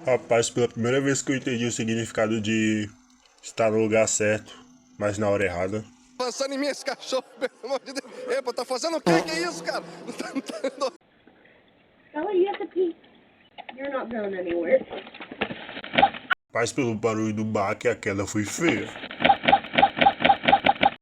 Rapaz, pela primeira vez que eu entendi o significado de estar no lugar certo, mas na hora errada. Avançando em mim esse cachorro, pelo amor de Deus. Epa, tá fazendo o que? Que é isso, cara? Ellie, you have to pee. You're not going anywhere. Mas pelo barulho do baque, a queda foi feia.